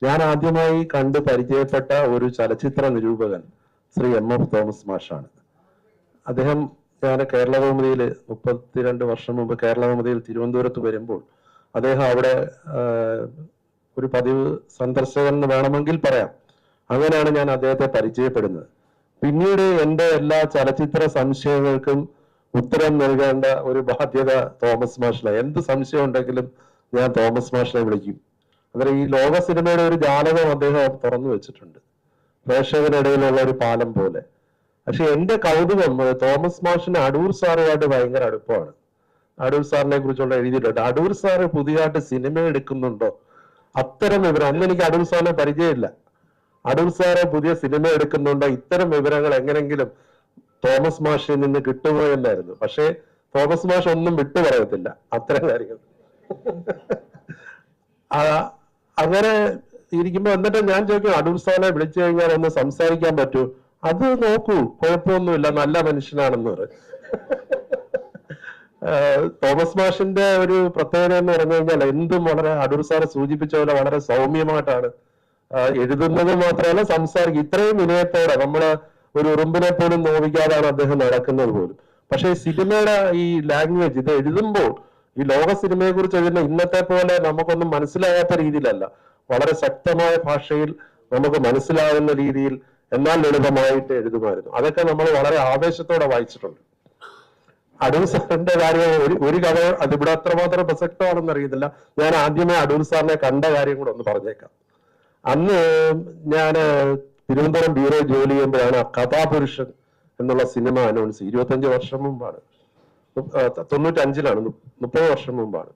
ഞാൻ ആദ്യമായി കണ്ട് പരിചയപ്പെട്ട ഒരു ചലച്ചിത്ര നിരൂപകൻ ശ്രീ എം.എഫ്. തോമസ് മാഷാണ്. അദ്ദേഹം ഞാൻ കേരളകൗമുദിയിൽ 32 വർഷം മുമ്പ് കേരളകൗമുദിയിൽ തിരുവനന്തപുരത്ത് വരുമ്പോൾ അദ്ദേഹം അവിടെ ഒരു പതിവ് സന്ദർശകൻ എന്ന് വേണമെങ്കിൽ പറയാം. അങ്ങനെയാണ് ഞാൻ അദ്ദേഹത്തെ പരിചയപ്പെടുന്നത്. പിന്നീട് എൻ്റെ എല്ലാ ചലച്ചിത്ര സംശയങ്ങൾക്കും ഉത്തരം നൽകേണ്ട ഒരു ബാധ്യത തോമസ് മാഷിനെ. എന്ത് സംശയം ഉണ്ടെങ്കിലും ഞാൻ തോമസ് മാഷിനെ വിളിക്കും. അന്നേരം ഈ ലോക സിനിമയുടെ ഒരു ജാലകം അദ്ദേഹം തുറന്നു വെച്ചിട്ടുണ്ട്, പ്രേക്ഷകനിടയിലുള്ള ഒരു പാലം പോലെ. പക്ഷെ എന്റെ കൗതുകം തോമസ് മാഷിന് അടൂർ സാറുമായിട്ട് ഭയങ്കര അടുപ്പമാണ്. അടൂർ സാറിനെ കുറിച്ചുള്ള എഴുതിയിട്ടുണ്ട്. അടൂർ സാറ് പുതിയതായിട്ട് സിനിമ എടുക്കുന്നുണ്ടോ, അത്തരം വിവരം. അന്ന് എനിക്ക് അടൂർ സാറിനെ പരിചയമില്ല. അടൂർ സാറ് പുതിയ സിനിമ എടുക്കുന്നുണ്ടോ, ഇത്തരം വിവരങ്ങൾ എങ്ങനെങ്കിലും തോമസ് മാഷിൽ നിന്ന് കിട്ടുമോ എന്നായിരുന്നു. പക്ഷേ തോമസ് മാഷ് ഒന്നും വിട്ടു പറയത്തില്ല അത്തരം കാര്യങ്ങൾ. അങ്ങനെ ഇരിക്കുമ്പോ എന്നിട്ട് ഞാൻ ചോദിക്കും, അടൂർ സാറിനെ വിളിച്ചു കഴിഞ്ഞാൽ ഒന്ന് സംസാരിക്കാൻ പറ്റൂ? അത് നോക്കൂ, കുഴപ്പമൊന്നുമില്ല, നല്ല മനുഷ്യനാണെന്ന് പറയും. തോമസ് മാഷിന്റെ ഒരു പ്രത്യേകത എന്ന് പറഞ്ഞു കഴിഞ്ഞാൽ എന്തും വളരെ അടൂർ സാറ് സൂചിപ്പിച്ച പോലെ വളരെ സൗമ്യമായിട്ടാണ് എഴുതുന്നത്. മാത്രമല്ല സംസാരിക്കും. ഇത്രയും വിനയത്തോടെ നമ്മള് ഒരു ഉറുമ്പിനെ പോലും നോവിക്കാതാണ് അദ്ദേഹം നടക്കുന്നത് പോലും. പക്ഷെ സിനിമയുടെ ഈ ലാംഗ്വേജ്, ഇത് എഴുതുമ്പോൾ ഈ ലോക സിനിമയെ കുറിച്ച് എഴുതുന്ന ഇന്നത്തെ പോലെ നമുക്കൊന്നും മനസ്സിലാകാത്ത രീതിയിലല്ല, വളരെ ശക്തമായ ഭാഷയിൽ നമുക്ക് മനസ്സിലാകുന്ന രീതിയിൽ എന്നാൽ ലളിതമായിട്ട് എഴുതുമായിരുന്നു. അതൊക്കെ നമ്മൾ വളരെ ആവേശത്തോടെ വായിച്ചിട്ടുണ്ട്. അടൂർ സാറിന്റെ കാര്യം ഒരു കഥ, അതിവിടെ അത്രമാത്രം പ്രസക്തമാണെന്ന് അറിയത്തില്ല. ഞാൻ ആദ്യമേ അടൂർ സാറിനെ കണ്ട കാര്യം കൂടെ ഒന്ന് പറഞ്ഞേക്കാം. അന്ന് ഞാൻ തിരുവനന്തപുരം ബ്യൂറോ ജോലി ചെയ്യുമ്പോഴാണ് കഥാപുരുഷൻ എന്നുള്ള സിനിമ അനൗൺസ്. 25 വർഷം മുമ്പാണ്, 95-ലാണ്, 30 വർഷം മുമ്പാണ്.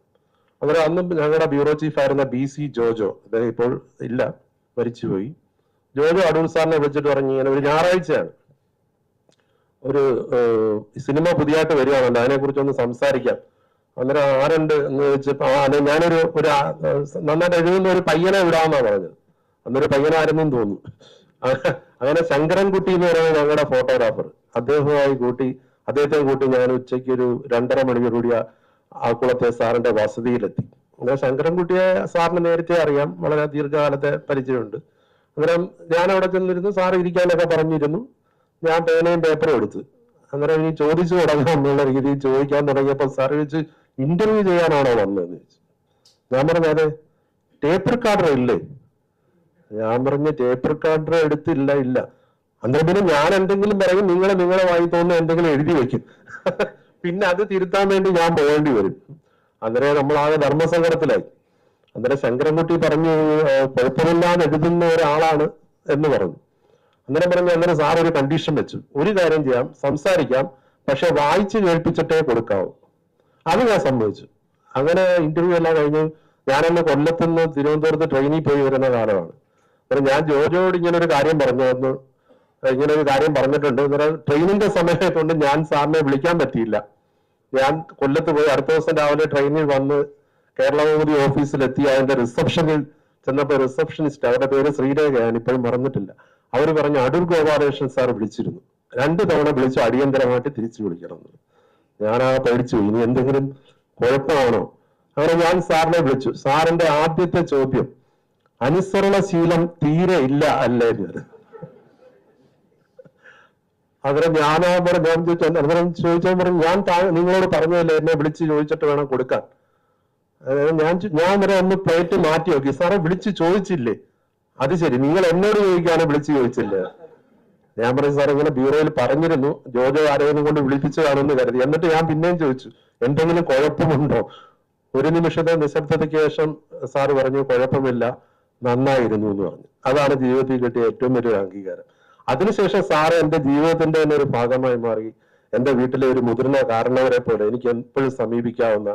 അങ്ങനെ അന്ന് ഞങ്ങളുടെ ബ്യൂറോ ചീഫ് ആയിരുന്ന BC ജോജോ, അദ്ദേഹം ഇപ്പോൾ ഇല്ല, മരിച്ചുപോയി. ജോജോ അടൂർ സാറിനെ വിളിച്ചിട്ട് പറഞ്ഞു, ഇങ്ങനെ ഒരു ഞായറാഴ്ചയാണ്, ഒരു സിനിമ പുതിയതായിട്ട് വരികയാണല്ലോ, അതിനെ കുറിച്ചൊന്ന് സംസാരിക്കാം. അന്നേരം ആരുണ്ട് എന്ന് ചോദിച്ചപ്പോ ഞാനൊരു നന്നായിട്ട് എഴുതുന്ന ഒരു പയ്യനെ വിടാമെന്നാ പറഞ്ഞത്. അന്നൊരു പയ്യനായിരുന്നെന്ന് തോന്നുന്നു. അങ്ങനെ ശങ്കരൻകുട്ടി എന്ന് പറയുന്നത് ഞങ്ങളുടെ ഫോട്ടോഗ്രാഫർ, അദ്ദേഹത്തെ കൂട്ടി ഞാൻ ഉച്ചയ്ക്ക് ഒരു 2:30 മണിക്കൂർ കൂടി ആക്കുളത്തെ സാറിന്റെ വസതിയിലെത്തി. അങ്ങനെ ശങ്കരൻകുട്ടിയെ സാറിന് നേരത്തെ അറിയാം, വളരെ ദീർഘകാലത്തെ പരിചയമുണ്ട്. അന്നേരം ഞാൻ അവിടെ ചെന്നിരുന്നു, സാറ് ഇരിക്കാനൊക്കെ പറഞ്ഞിരുന്നു. ഞാൻ പേനയും പേപ്പറും എടുത്ത് അന്നേരം ഇനി ചോദിച്ചു തുടങ്ങാം എന്നുള്ള രീതിയിൽ ചോദിക്കാൻ തുടങ്ങിയപ്പോൾ സാർ ചോദിച്ചു, ഇന്റർവ്യൂ ചെയ്യാനാണോ വന്നതെന്ന് ചോദിച്ചു. ഞാൻ പറഞ്ഞു, അതെ. ടേപ്പ് റെക്കോർഡർ ഇല്ലേ? ഞാൻ പറഞ്ഞു, ടേപ്പ് റെക്കോർഡർ എടുത്തില്ല. ഇല്ല. അന്നേരം പിന്നെ ഞാൻ എന്തെങ്കിലും പറയും, നിങ്ങളെ വായി തോന്നുന്ന എന്തെങ്കിലും എഴുതി വെക്കും. പിന്നെ അത് തിരുത്താൻ വേണ്ടി ഞാൻ പോകേണ്ടി വരും. അന്നേരം നമ്മളാകെ ധർമ്മസങ്കടത്തിലായി. അന്നേരം ശങ്കരൻകുട്ടി പറഞ്ഞു, കുഴപ്പമില്ലാതെ എഴുതുന്ന ഒരാളാണ് എന്ന് പറഞ്ഞു. അന്നേരം പറഞ്ഞു, അന്നേരം സാർ ഒരു കണ്ടീഷൻ വെച്ചു, ഒരു കാര്യം ചെയ്യാം, സംസാരിക്കാം, പക്ഷെ വായിച്ച് കേൾപ്പിച്ചിട്ടേ കൊടുക്കാവൂ. അത് ഞാൻ സമ്മതിച്ചു. അങ്ങനെ ഇന്റർവ്യൂ എല്ലാം കഴിഞ്ഞ് ഞാനന്ന് കൊല്ലത്തുനിന്ന് തിരുവനന്തപുരത്ത് ട്രെയിനിൽ പോയി വരുന്ന കാലമാണ്. അന്നേരം ഞാൻ ജോജോയോട് ഇങ്ങനെ ഒരു കാര്യം പറഞ്ഞിട്ടുണ്ട്. അന്നേരം ട്രെയിനിന്റെ സമയത്തുകൊണ്ട് ഞാൻ സാറിനെ വിളിക്കാൻ പറ്റിയില്ല. ഞാൻ കൊല്ലത്ത് പോയി അടുത്ത ദിവസം രാവിലെ ട്രെയിനിൽ വന്ന് കേരളകൗമുദി ഓഫീസിലെത്തി. അതിന്റെ റിസപ്ഷനിൽ ചെന്നപ്പോൾ റിസപ്ഷനിസ്റ്റ്, അവരുടെ പേര് ശ്രീരേഖയാണ്, ഇപ്പോഴും മറന്നിട്ടില്ല, അവർ പറഞ്ഞു, അടൂർ ഗോപാലകൃഷ്ണൻ സാർ വിളിച്ചിരുന്നു, 2 തവണ വിളിച്ചു, അടിയന്തരമായിട്ട് തിരിച്ചു വിളിക്കണം. ഞാൻ ആ പേടിച്ചു, ഇനി എന്തെങ്കിലും കുഴപ്പമാണോ? അങ്ങനെ ഞാൻ സാറിനെ വിളിച്ചു. സാറിന്റെ ആദ്യത്തെ ചോദ്യം, അനുസരണശീലം തീരെ ഇല്ല അല്ലേ? അന്നേരം ഞാൻ ചോദിച്ചാൽ പറഞ്ഞു, ഞാൻ നിങ്ങളോട് പറഞ്ഞതല്ലേ എന്നെ വിളിച്ച് ചോദിച്ചിട്ട് വേണം കൊടുക്കാൻ. ഞാൻ വരെ ഒന്ന് പ്ലേറ്റ് മാറ്റി നോക്കി. സാറെ വിളിച്ച് ചോദിച്ചില്ലേ? അത് ശരി, നിങ്ങൾ എന്നോട് ചോദിക്കാനോ വിളിച്ച് ചോദിച്ചില്ലേ? ഞാൻ പറഞ്ഞു, സാർ ഇങ്ങനെ ബ്യൂറോയിൽ പറഞ്ഞിരുന്നു, ജോജോ ആരെയും കൊണ്ട് വിളിപ്പിച്ചതാണെന്ന് കരുതി. എന്നിട്ട് ഞാൻ പിന്നെയും ചോദിച്ചു, എന്തെങ്കിലും കുഴപ്പമുണ്ടോ? ഒരു നിമിഷത്തെ നിശബ്ദതയ്ക്ക് ശേഷം സാറ് പറഞ്ഞു, കുഴപ്പമില്ല, നന്നായിരുന്നു എന്ന് പറഞ്ഞു. അതാണ് ജീവിതത്തിൽ കിട്ടിയ ഏറ്റവും വലിയ അംഗീകാരം. അതിനുശേഷം സാറ് എന്റെ ജീവിതത്തിന്റെ തന്നെ ഒരു ഭാഗമായി മാറി. എന്റെ വീട്ടിലെ ഒരു മുതിർന്ന കാരണവരെ പോലെ എനിക്ക് എപ്പോഴും സമീപിക്കാവുന്ന,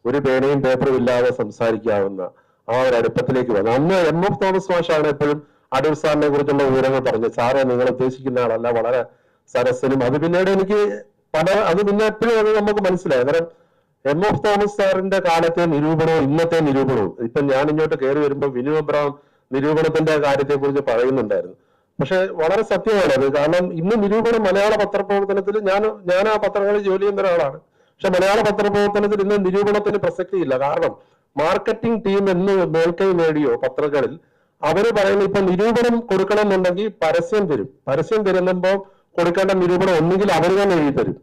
ഒരു പേനയും പേപ്പറും ഇല്ലാതെ സംസാരിക്കാവുന്ന ആ ഒരു അടുപ്പത്തിലേക്ക് വന്നു. അന്ന് എം.എഫ്. തോമസ് മാഷാണ് എപ്പോഴും അടൂർ സാറിനെ കുറിച്ചുള്ള വിവരങ്ങൾ പറഞ്ഞു. സാറെ നിങ്ങൾ ഉദ്ദേശിക്കുന്ന ആളല്ല, വളരെ സരസനും. അത് പിന്നീട് എനിക്ക് അത് പിന്നെ എപ്പോഴും അത് നമുക്ക് മനസ്സിലായി. കാരണം എം.എഫ്. തോമസ് സാറിന്റെ കാലത്തെ നിരൂപണവും ഇന്നത്തെ നിരൂപണവും, ഇപ്പൊ ഞാൻ ഇങ്ങോട്ട് കയറി വരുമ്പോൾ വിനു അബ്രഹാം നിരൂപണത്തിന്റെ കാര്യത്തെ കുറിച്ച് പറയുന്നുണ്ടായിരുന്നു. പക്ഷെ വളരെ സത്യമാണ് അത്. കാരണം ഇന്ന് നിരൂപണം മലയാള പത്രപ്രവർത്തനത്തിൽ ഞാൻ ആ പത്രങ്ങളിൽ ജോലി ചെയ്യുന്ന ഒരാളാണ്. പക്ഷെ മലയാള പത്രപ്രവർത്തനത്തിൽ ഇന്ന് നിരൂപണത്തിന് പ്രസക്തിയില്ല. കാരണം മാർക്കറ്റിംഗ് ടീം എന്ന് മേൽക്കൈ നേടിയോ പത്രങ്ങളിൽ, അവര് പറയുന്നത് ഇപ്പൊ നിരൂപണം കൊടുക്കണം എന്നുണ്ടെങ്കിൽ പരസ്യം തരുമ്പോ കൊടുക്കേണ്ട നിരൂപണം ഒന്നുകിൽ അവർ തന്നെ എഴുതി തരും.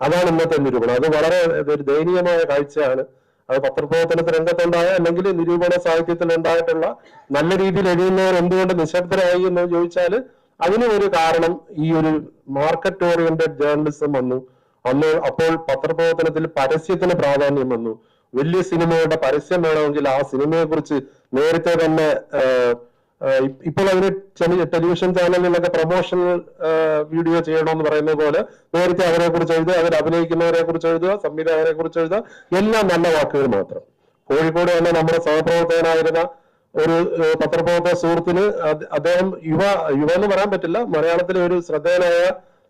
അതാണ് ഇന്നത്തെ നിരൂപണം. അത് വളരെ ഒരു ദയനീയമായ കാഴ്ചയാണ്. അത് പത്രപ്രവർത്തനത്തിൽ രംഗത്തുണ്ടായ അല്ലെങ്കിൽ നിരൂപണ സാഹിത്യത്തിൽ ഉണ്ടായിട്ടുള്ള നല്ല രീതിയിൽ എഴുതുന്നവർ എന്തുകൊണ്ട് നിശബ്ദരായി എന്ന് ചോദിച്ചാൽ അതിന് ഒരു കാരണം ഈ ഒരു മാർക്കറ്റ് ഓറിയന്റഡ് ജേർണലിസം വന്നു. അപ്പോൾ പത്രപ്രവർത്തനത്തിൽ പരസ്യത്തിന് പ്രാധാന്യം വന്നു. വലിയ സിനിമയുടെ പരസ്യം വേണമെങ്കിൽ ആ സിനിമയെ കുറിച്ച് നേരത്തെ തന്നെ ഇപ്പോൾ അതിന് ടെലിവിഷൻ ചാനലിലൊക്കെ പ്രൊമോഷണൽ വീഡിയോ ചെയ്യണമെന്ന് പറയുന്ന പോലെ നേരത്തെ അവരെ കുറിച്ച് എഴുതുക, അതിൽ അഭിനയിക്കുന്നവരെ കുറിച്ച് എഴുതുക, സംവിധായകരെ കുറിച്ച് എഴുതുക, എല്ലാം നല്ല വാക്കുകൾ മാത്രം. കോഴിക്കോട് തന്നെ നമ്മുടെ സഹപ്രവർത്തകനായിരുന്ന ഒരു പത്രപ്രവർത്തക സുഹൃത്തിന് അദ്ദേഹം യുവ എന്ന് പറയാൻ പറ്റില്ല, മലയാളത്തിലെ ഒരു ശ്രദ്ധേയനായ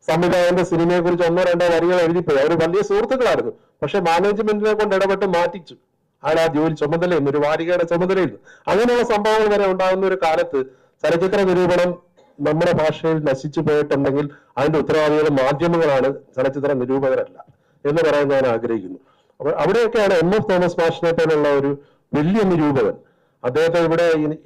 സംവിധായകന്റെ സിനിമയെ കുറിച്ച് 1-2 വരികൾ എഴുതിപ്പോയി. അവർ വലിയ സുഹൃത്തുക്കളായിരുന്നു. പക്ഷെ മാനേജ്മെന്റിനെ കൊണ്ട് ഇടപെട്ട് മാറ്റിച്ചു. അയാൾ ആ ജോലി ചുമതലയെന്ന്, ഒരു വാരികയുടെ ചുമതലയെന്ന്. അങ്ങനെയുള്ള സംഭവങ്ങൾ വരെ ഉണ്ടാകുന്ന ഒരു കാലത്ത് ചലച്ചിത്ര നിരൂപണം നമ്മുടെ ഭാഷയിൽ നശിച്ചു പോയിട്ടുണ്ടെങ്കിൽ അതിന്റെ ഉത്തരവാദികൾ മാധ്യമങ്ങളാണ്, ചലച്ചിത്ര നിരൂപകരല്ല എന്ന് പറയാൻ ഞാൻ ആഗ്രഹിക്കുന്നു. അപ്പൊ അവിടെയൊക്കെയാണ് എം.എഫ്. തോമസ് മാഷിനെ പോലുള്ള ഒരു വലിയ നിരൂപകൻ. അദ്ദേഹത്തെ ഇവിടെ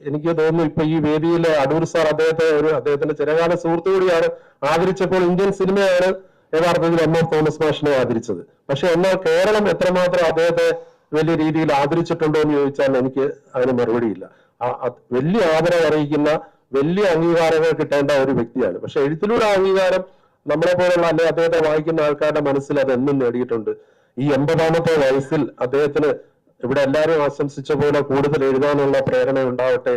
എനിക്ക് തോന്നുന്നു ഇപ്പൊ ഈ വേദിയിലെ അടൂർ സാർ അദ്ദേഹത്തിന്റെ ചിരകാല സുഹൃത്തു കൂടിയാണ് ആദരിച്ചപ്പോൾ ഇന്ത്യൻ സിനിമയാണ് യഥാർത്ഥത്തിൽ എം.എഫ്. തോമസ് മാഷിനെ ആദരിച്ചത്. പക്ഷെ എന്നാൽ കേരളം എത്രമാത്രം അദ്ദേഹത്തെ വലിയ രീതിയിൽ ആദരിച്ചിട്ടുണ്ടോ എന്ന് ചോദിച്ചാൽ എനിക്ക് അതിന് മറുപടിയില്ല. വലിയ ആദരവ് അറിയിക്കുന്ന, വലിയ അംഗീകാരങ്ങൾ കിട്ടേണ്ട ഒരു വ്യക്തിയാണ്. പക്ഷെ എഴുത്തിലൂടെ അംഗീകാരം നമ്മളെ പോലുള്ള അല്ലെങ്കിൽ അദ്ദേഹത്തെ വായിക്കുന്ന ആൾക്കാരുടെ മനസ്സിൽ അത് എന്നും നേടിയിട്ടുണ്ട്. ഈ 80ാമത്തെ വയസ്സിൽ അദ്ദേഹത്തിന് ഇവിടെ എല്ലാവരും ആശംസിച്ച പോലെ കൂടുതൽ എഴുതാനുള്ള പ്രേരണ ഉണ്ടാവട്ടെ.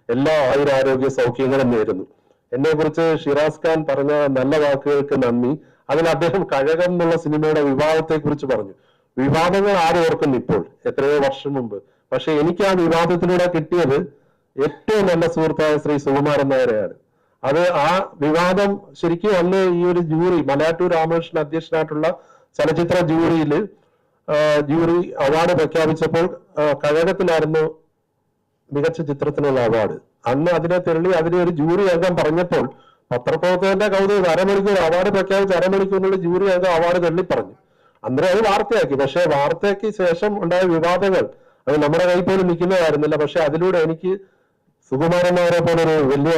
എല്ലാ ആയുരാരോഗ്യ സൗഖ്യങ്ങളും നേരുന്നു. എന്നെ കുറിച്ച് ഷിറാസ് ഖാൻ പറഞ്ഞ നല്ല വാക്കുകൾക്ക് നന്ദി. അതിൽ അദ്ദേഹം കഴകം എന്നുള്ള സിനിമയുടെ വിവാദത്തെ കുറിച്ച് പറഞ്ഞു. വിവാദങ്ങൾ ആരും ഓർക്കുന്നു ഇപ്പോൾ, എത്രയോ വർഷം മുമ്പ്. പക്ഷെ എനിക്ക് ആ വിവാദത്തിലൂടെ കിട്ടിയത് ഏറ്റവും നല്ല സുഹൃത്തായ ശ്രീ സുകുമാരൻ നായരെയാണ്. അത് ആ വിവാദം ശരിക്കും അന്ന് ഈ ഒരു ജൂറി, മലയാറ്റൂർ രാമകൃഷ്ണൻ അധ്യക്ഷനായിട്ടുള്ള ചലച്ചിത്ര ജൂറി അവാർഡ് പ്രഖ്യാപിച്ചപ്പോൾ കഴകത്തിലായിരുന്നു മികച്ച ചിത്രത്തിനുള്ള അവാർഡ്. അന്ന് അതിനെ തെള്ളി അതിനെ ഒരു ജൂറി അംഗം പറഞ്ഞപ്പോൾ പത്രപ്രവർത്തകന്റെ കൗതുകം, അരമണിക്കൂർ അവാർഡ് പ്രഖ്യാപിച്ച് അരമണിക്കൂറിനുള്ള ജൂറി അംഗം അവാർഡ് തള്ളി പറഞ്ഞു. അന്നേരം അത് വാർത്തയാക്കി. പക്ഷെ വാർത്തയ്ക്ക് ശേഷം ഉണ്ടായ വിവാദങ്ങൾ അത് നമ്മുടെ കൈ പോലും നിൽക്കുന്നതായിരുന്നില്ല. പക്ഷെ അതിലൂടെ എനിക്ക് സുകുമാരൻ നായരെ പോലെ ഒരു വലിയ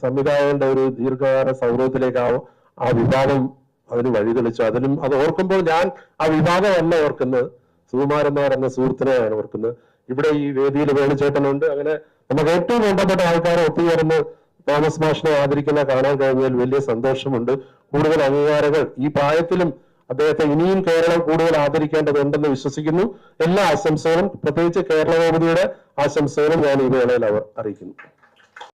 സംവിധായകന്റെ ഒരു ദീർഘകാല സൗഹൃദത്തിലേക്കാവും ആ വിവാദം അതിന് വഴിതെളിച്ചു. അത് ഓർക്കുമ്പോൾ ഞാൻ ആ വിവാദമല്ല ഓർക്കുന്നത്, സുകുമാരൻ നായർ എന്ന സുഹൃത്തിനെയാണ് ഓർക്കുന്നത്. ഇവിടെ ഈ വേദിയിൽ വേണുചേട്ടനുണ്ട്. അങ്ങനെ നമുക്ക് ഏറ്റവും വേണ്ടപ്പെട്ട ആൾക്കാരെ ഒത്തുചേർന്ന് തോമസ് മാഷിനെ ആദരിക്കുന്ന കാണാൻ കഴിഞ്ഞാൽ വലിയ സന്തോഷമുണ്ട്. കൂടുതൽ അംഗീകാരങ്ങൾ ഈ പ്രായത്തിലും അദ്ദേഹത്തെ ഇനിയും കേരളം കൂടുതൽ ആദരിക്കേണ്ടതുണ്ടെന്ന് വിശ്വസിക്കുന്നു. എല്ലാ ആശംസകളും, പ്രത്യേകിച്ച് കേരള കോടതിയുടെ ആശംസകളും ഞാൻ ഈ വേളയിൽ അറിയിക്കുന്നു.